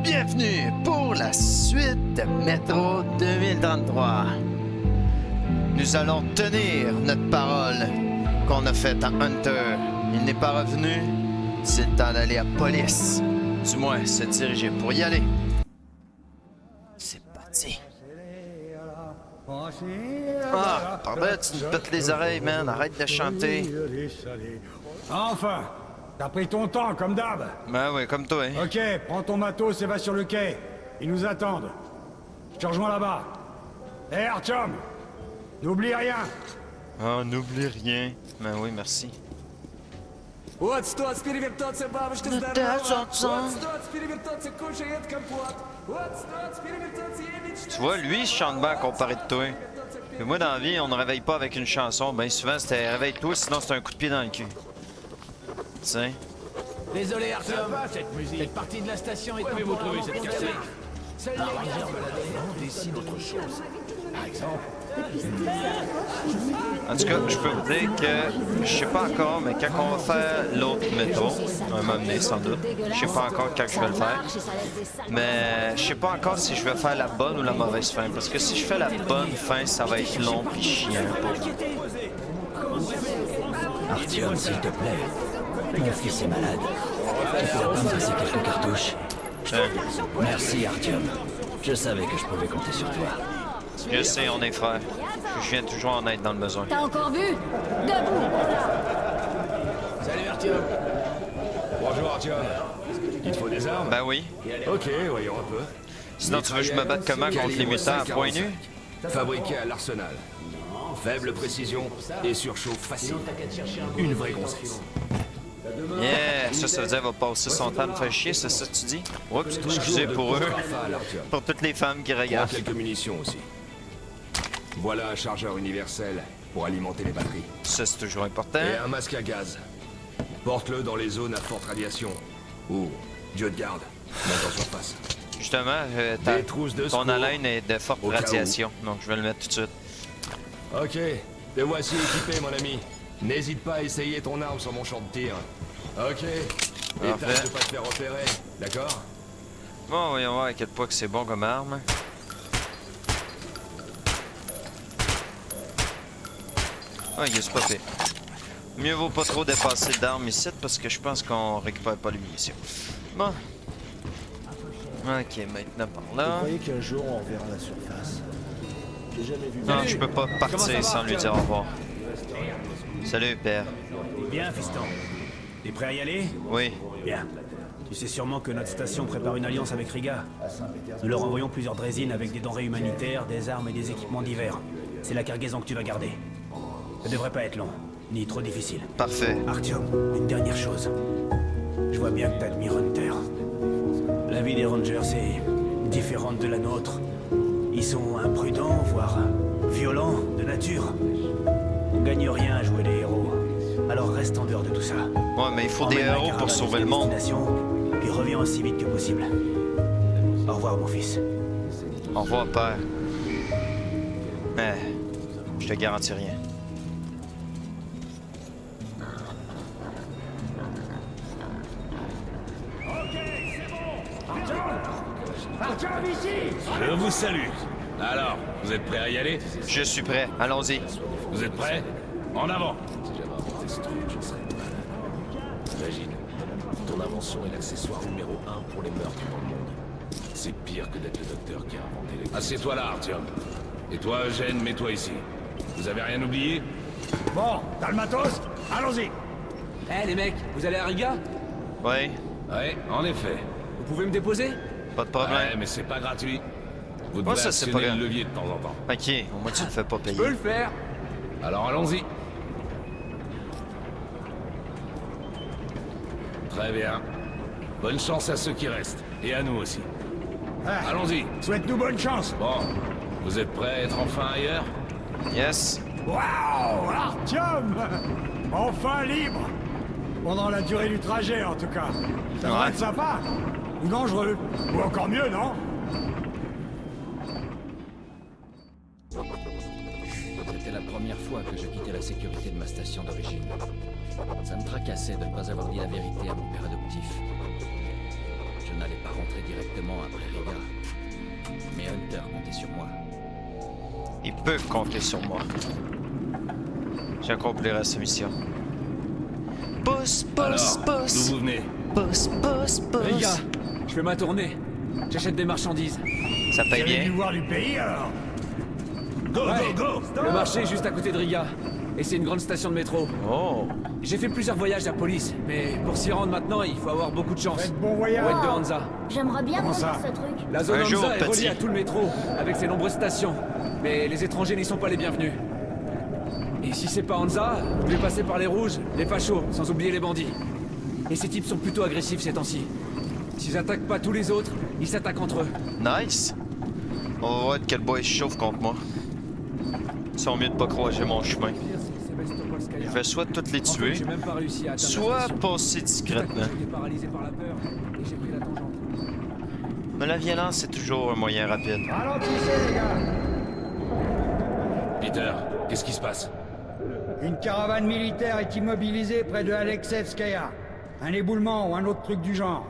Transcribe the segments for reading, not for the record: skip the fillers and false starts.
Bienvenue pour la suite de Métro 2033. Nous allons tenir notre parole qu'on a faite à Hunter. Il n'est pas revenu. C'est le temps d'aller à police. Du moins, se diriger pour y aller. C'est parti. Ah, pardon, tu me pètes les oreilles, man. Arrête de chanter. Enfin, t'as pris ton temps, comme d'hab. Ben oui, comme toi, hein. Ok, prends ton matos et va sur le quai. Ils nous attendent. Je te rejoins là-bas. Hé, Artyom, n'oublie rien. Oh, n'oublie rien. Ben oui, merci. Вот что, перевертаться, бабушка здорова! Вот что, перевертаться, кушает компот! Вот что, перевертаться, я мечтаю! Tu vois, lui, il chante bien comparé de toi. Et moi, dans la vie, on ne réveille pas avec une chanson. Ben souvent, c'était réveille-toi, sinon c'est un coup de pied dans le cul. Tu sais? Désolé Artyom, cette musique. Faites partie de la station et pouvez-vous trouver cette cassette? Seul les gens décident autre chose. Par exemple. En tout cas, je peux vous dire que je sais pas encore, mais quand on va faire l'autre métro, un moment donné sans doute, je sais pas encore quand je vais le faire, mais je sais pas encore si je vais faire la bonne ou la mauvaise fin, parce que si je fais la bonne fin, ça va être long pis chiant. Artyom, s'il te plaît. Mon fils est malade. Tu pourrais pas me passer quelques cartouches? Merci, Artyom. Je savais que je pouvais compter sur toi. Je sais, on est frères. Je viens toujours en aide dans le besoin. T'as encore vu? Debout! Salut Artyom. Bonjour, Artyom. Il te faut des armes? Ben oui. Ok, voyons un peu. Sinon, tu veux que je me batte comment contre les mutants à poing nu? Fabriqué à l'arsenal. Faible précision et surchauffe facile. Une vraie grossesse. Yeah! Ça veut dire qu'elle va passer son temps à me faire chier, c'est ça que tu dis? Oups, excusez pour eux. Pour toutes les femmes qui Prends regardent. quelques munitions aussi. Voilà un chargeur universel pour alimenter les batteries. Ça, c'est toujours important. Et un masque à gaz. Porte-le dans les zones à forte radiation. Ou, Dieu te garde, monte en surface. Justement, Des trousses de ton secours, haleine est de forte au cas radiation, donc je vais le mettre tout de suite. Ok, te voici équipé, mon ami. N'hésite pas à essayer ton arme sur mon champ de tir. Ok. Et Parfait. tâche de pas te faire repérer, d'accord? Bon, voyons voir à quel point que c'est bon comme arme. Ah, il est pas fait. Mieux vaut pas trop dépasser d'armes ici parce que je pense qu'on récupère pas les munitions. Bon. Ok, maintenant par Vous là. croyez qu'un jour on reverra la surface? J'ai jamais vu. Non, je peux pas partir sans lui dire au revoir. Salut, père. Bien, fiston. T'es prêt à y aller? Oui. Bien. Tu sais sûrement que notre station prépare une alliance avec Riga. Nous leur envoyons plusieurs drésines avec des denrées humanitaires, des armes et des équipements divers. C'est la cargaison que tu vas garder. Ça devrait pas être long, ni trop difficile. Parfait. Artyom, une dernière chose. Je vois bien que t'admires Hunter. La vie des Rangers est différente de la nôtre. Ils sont imprudents, voire violents de nature. On gagne rien à jouer les héros. Alors reste en dehors de tout ça. Ouais, mais il faut des Emmène la héros pour caravane sauver le jusqu'à monde. destination, puis reviens aussi vite que possible. Au revoir, mon fils. Au revoir, père. Mais, je te garantis rien. Je vous salue. Alors, vous êtes prêts à y aller? Je suis prêt. Allons-y. Vous êtes prêts? En avant! Imagine, ton invention est l'accessoire numéro 1 pour les meurtres dans le monde. C'est pire que d'être le docteur qui a inventé les... Assieds-toi là, Artyom. Et toi, Eugène, mets-toi ici. Vous avez rien oublié? Bon, t'as le matos? Allons-y. Eh les mecs, vous allez à Riga? Oui, Ouais, en effet. Vous pouvez me déposer? pas de Ouais, problème. mais c'est pas gratuit. Vous Ouais, devez ça, c'est actionner pas le grave. levier de temps en temps. Ok, au moins tu ne fais pas payer. Je peux le faire. Alors allons-y. Très bien. Bonne chance à ceux qui restent. Et à nous aussi. Ah, Allons-y. souhaite-nous bonne chance. Bon, vous êtes prêts à être enfin ailleurs? Yes. Waouh, Artyom! Enfin libre! Pendant la durée du trajet, en tout cas. Ça va Ouais. être sympa. Ou dangereux. Ou encore mieux, non? C'était la première fois que je quittais la sécurité de ma station d'origine. Ça me tracassait de ne pas avoir dit la vérité à mon père adoptif. Je n'allais pas rentrer directement sur moi. Ils peuvent compter sur moi. J'accomplirai cette mission. Pousse, pousse, Alors, pousse. d'où vous venez? Pousse, pousse, pousse. Les gars, je fais ma tournée. J'achète des marchandises. Ça paye bien. voir du pays alors? Go, Ouais. go, go! Le marché est juste à côté de Riga. Et c'est une grande station de métro. Oh. J'ai fait plusieurs voyages à police, mais pour s'y rendre maintenant, il faut avoir beaucoup de chance. bon voyage! Oued de Hansa. J'aimerais bien Comment conduire ça ce truc. La zone Un jour, Hansa est petit. reliée à tout le métro, avec ses nombreuses stations. Mais les étrangers n'y sont pas les bienvenus. Et si c'est pas Hansa, vous devez passer par les rouges, les fachos, sans oublier les bandits. Et ces types sont plutôt agressifs ces temps-ci. S'ils attaquent pas tous les autres, ils s'attaquent entre eux. Nice. On va voir de quel boy se chauffe contre moi. Ils sont mieux de pas croiser mon chemin. Je vais soit toutes les tuer, J'ai même pas réussi à atteindre la soit station. passer discrètement. J'étais paralysé par la peur, et j'ai pris la tangente. Mais la violence, c'est toujours un moyen rapide. Ralentissez, les gars. Peter, qu'est-ce qui se passe? Une caravane militaire est immobilisée près de Alexevskaya. Un éboulement ou un autre truc du genre.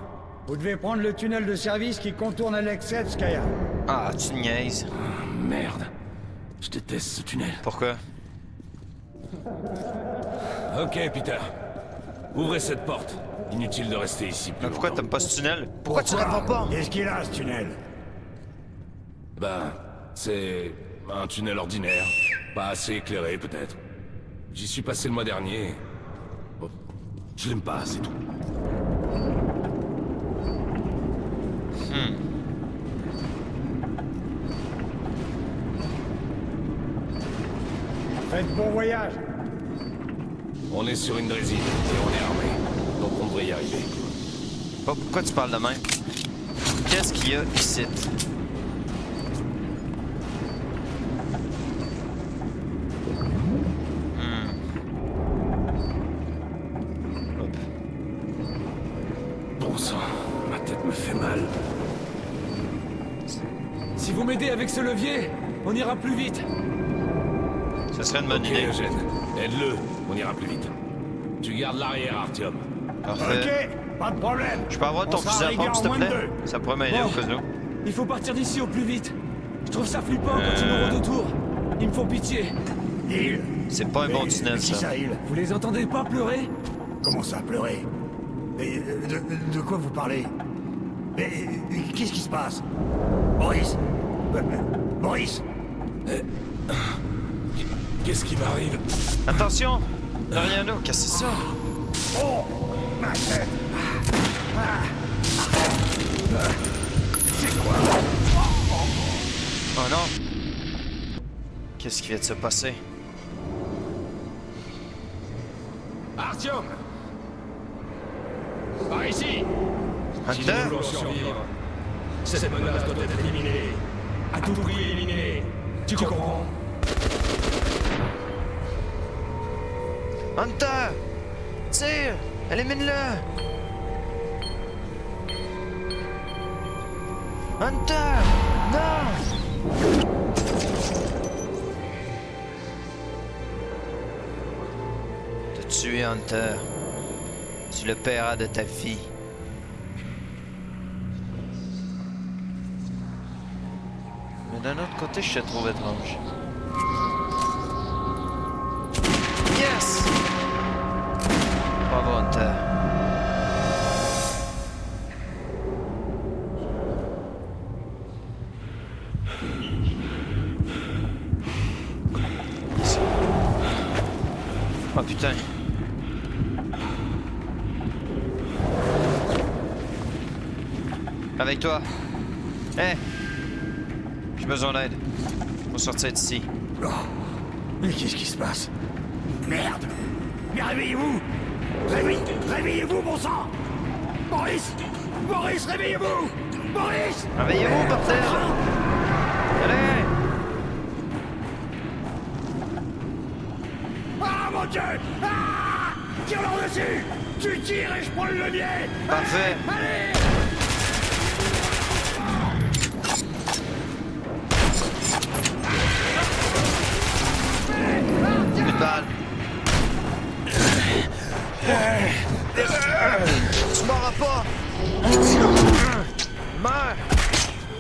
Vous devez prendre le tunnel de service qui contourne Alexevskaya. Ah, tu niaises. Merde. Je déteste ce tunnel. Pourquoi? Ok, Peter. Ouvrez cette porte. Inutile de rester ici plus Mais pourquoi longtemps. t'aimes pas ce tunnel? Pourquoi tu réponds pas? Qu'est-ce qu'il a, ce tunnel? Ben, c'est un tunnel ordinaire. Pas assez éclairé, peut-être. J'y suis passé le mois dernier. Bon, je l'aime pas, c'est tout. Faites bon voyage. On est sur une drésine et on est armé. Donc on devrait y arriver. Oh, pourquoi tu parles de même? Qu'est-ce qu'il y a ici? Hop. Bon sang, ma tête me fait mal. Si vous m'aidez avec ce levier, on ira plus vite. Ce serait une bonne Ok, idée. Eugène. Aide-le, on ira plus vite. Tu gardes l'arrière, Artyom. Parfait. Ok, pas de problème. Je peux avoir ton On sera fusil à arrivé pompe, en s'il te moins de plaît? deux. Ça pourrait m'aider Bon. au cas où. Il faut partir d'ici au plus vite. Je trouve ça flippant quand ils nous rôdent autour. Ils me font pitié. Il. C'est pas un bon tunnel, Qui ça. ça, il? Vous les entendez pas pleurer? Comment ça, pleurer? Et de quoi vous parlez? Mais qu'est-ce qui se passe? Boris? Boris? Qu'est-ce qui m'arrive? Attention! Derrière nous, qu'est-ce que c'est ça? Oh! Ma tête! C'est quoi? Oh non! Qu'est-ce qui vient de se passer? Artyom! Par ici! Hunter? Survivre. Cette menace doit être éliminée. À tout prix éliminée. Tu comprends? Hunter! Tire! Élimine-le! Hunter! Non! T'as tué Hunter. Tu le paieras de ta vie. Mais d'un autre côté, je te trouve étrange. Yes! Bravo, Hunter. Oh putain. Avec toi. Hé! J'ai besoin d'aide. Faut sortir d'ici. Oh. Mais qu'est-ce qui se passe? Merde! Mais réveillez-vous! Réveillez-vous, bon sang! Boris! Boris, réveillez-vous! Boris! Réveillez-vous, bordel! Allez! Ah, mon Dieu! Ah! Tire-leur dessus! Tu tires et je prends le levier! Parfait. Allez! Plus de balles. Tu m'auras pas! Meurs!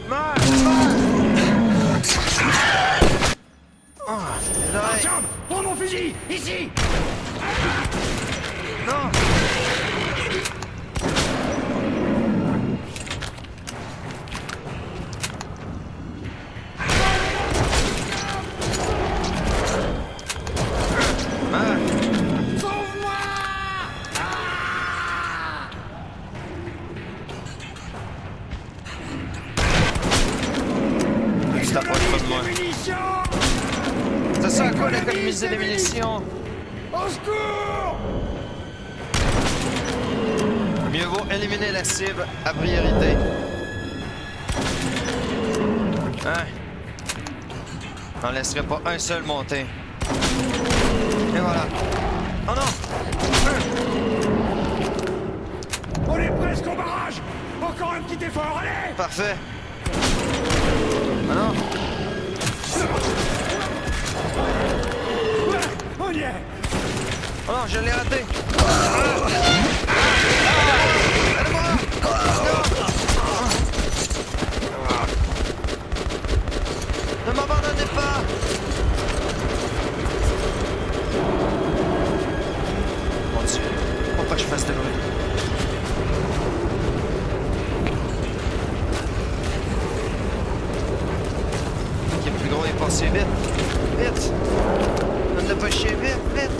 Meurs! Meurs! ici! Non! Ah! Tu t'approches pas de moi. Ça sert à quoi d'économiser des munitions? Au secours! Mieux vaut éliminer la cible à priorité. Hein? J'en laisserai pas un seul monter. Et voilà. Oh non! On est presque au barrage! Encore un petit effort, allez! Parfait. Ah non! Ouais, on y est! Oh non, je l'ai raté! Ne m'abandonnez pas! Mon Dieu, faut pas que je fasse de bruit. Ok, le plus gros est passé vite. Vite! Ne pas chier, vite, vite!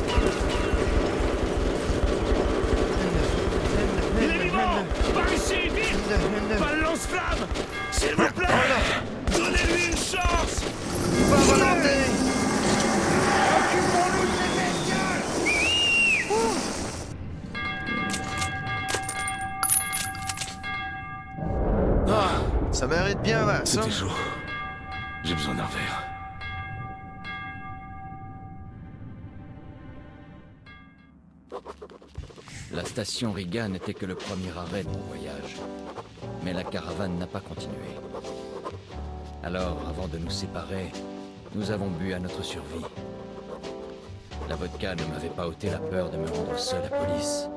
Il est vivant! Par ici, vite! Pas le lance-flamme! S'il vous plaît! Donnez-lui une chance! Pas volonté! Occupons-nous de ces bestioles! Ah, ça mérite bien un verre, ça. C'était chaud. J'ai besoin d'un verre. La station Riga n'était que le premier arrêt de mon voyage. Mais la caravane n'a pas continué. Alors, avant de nous séparer, nous avons bu à notre survie. La vodka ne m'avait pas ôté la peur de me rendre seul à police.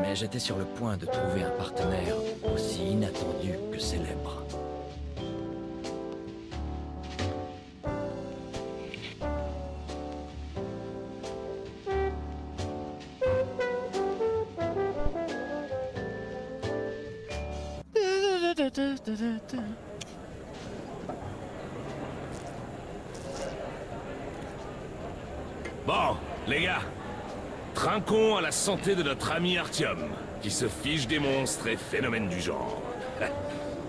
Mais j'étais sur le point de trouver un partenaire aussi inattendu que célèbre. Bon, les gars, trinquons à la santé de notre ami Artyom, qui se fiche des monstres et phénomènes du genre.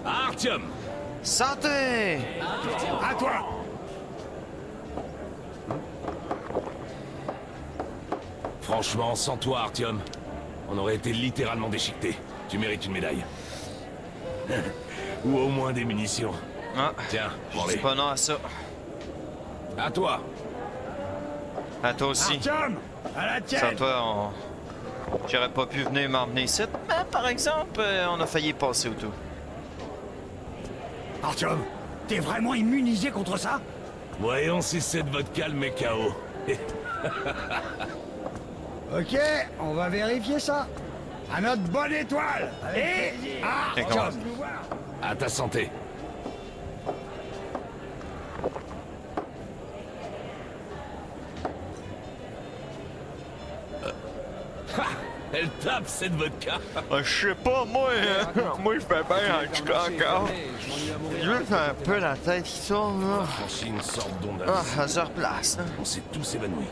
Artyom! Santé! À toi! Franchement, sans toi, Artyom, on aurait été littéralement déchiquetés. Tu mérites une médaille. Ou au moins des munitions. Ah, Tiens, je prends-les. dis pas non à ça. À toi! À toi aussi. Artyom! À la tienne! Sans toi, j'aurais pas pu venir m'emmener ici. Mais par exemple, on a failli passer au tout. Artyom, t'es vraiment immunisé contre ça? Voyons si cette vodka le met KO. Ok, on va vérifier ça. À notre bonne étoile! Et Artyom! À ta santé. Elle tape cette vodka. Je sais pas, moi, moi je fais bien en tout cas encore. Juste un peu la tête qui tourne, là. Franchi une sorte d'onde Ah, invisible. elle se replace, là. On s'est tous évanouis.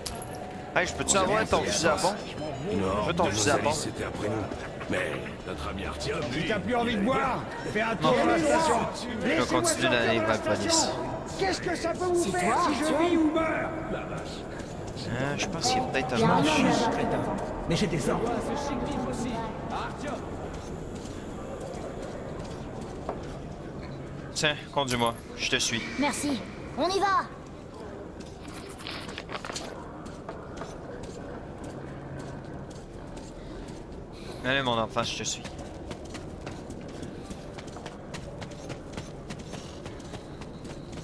Hey, je peux-tu avoir ton fusil à pompe? Une horde ton de fusil à nos pompe. alliés c'était après nous. Mais notre ami Artyom, lui... T'as plus envie de boire? Fais un tour dans la station. Je vais continuer d'aller vers la police. Qu'est-ce que ça peut vous faire si je vis ou meurs? Je pense qu'il y a peut-être un Bien, manche. bien. Mais j'étais ça. Tiens, conduis-moi. Je te suis. Merci. On y va. Allez, mon enfant, je te suis.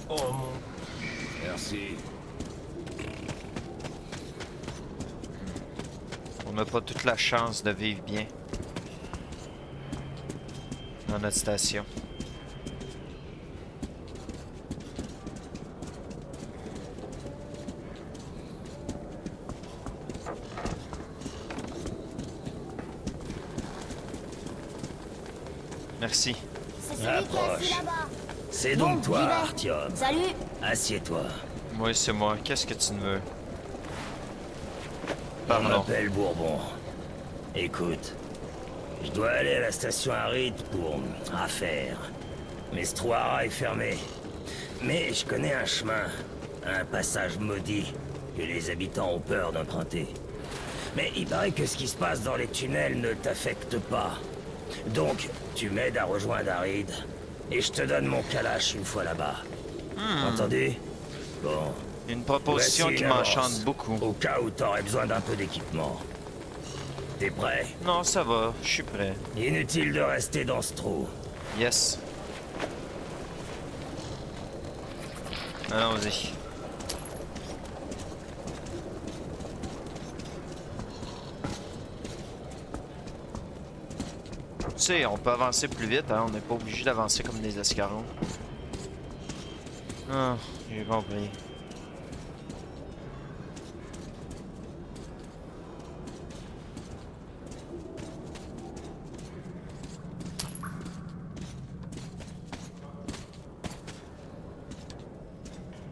Oh mon... Merci. On n'a pas toute la chance de vivre bien dans notre station. Merci. C'est celui qui est assis là-bas. C'est Bon, donc toi, j'y vais. Artyom. Salut. Assieds-toi. Oui, c'est moi. Qu'est-ce que tu veux? Je Pardon. m'appelle Bourbon. Écoute, je dois aller à la station Harid pour affaires. Mais Stroara est fermé. Mais je connais un chemin, un passage maudit que les habitants ont peur d'emprunter. Mais il paraît que ce qui se passe dans les tunnels ne t'affecte pas. Donc, tu m'aides à rejoindre Harid, et je te donne mon kalash une fois là-bas. Entendu? Bon. Une proposition Voici qui une avance, m'enchante beaucoup. Au cas où t'aurais besoin d'un peu d'équipement. T'es prêt? Non, ça va. Je suis prêt. Inutile de rester dans ce trou. Yes. Allons-y. Tu sais, on peut avancer plus vite, hein? On n'est pas obligé d'avancer comme des escargots. Ah, j'ai compris.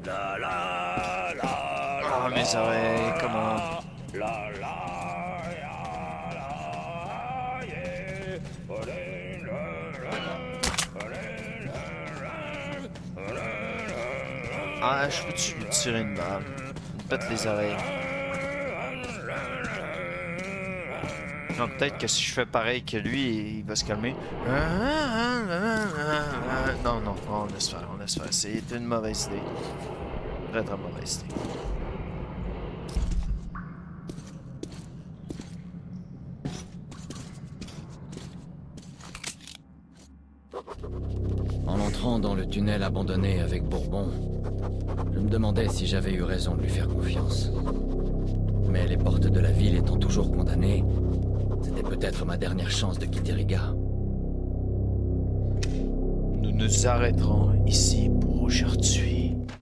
La la la la. Ah, mes oreilles, comment? La la la la yeah. Olé, la, la, olé, la, la, olé, la. Ah, je peux-tu lui tirer une balle? Il me pète les oreilles. Non, peut-être que si je fais pareil que lui, il va se calmer. Non, non, on laisse faire, on laisse faire. C'est une mauvaise idée. Très, très mauvaise idée. En entrant dans le tunnel abandonné avec Bourbon, je me demandais si j'avais eu raison de lui faire confiance. Mais les portes de la ville étant toujours condamnées, c'était peut-être ma dernière chance de quitter Riga. Nous nous arrêterons ici pour aujourd'hui.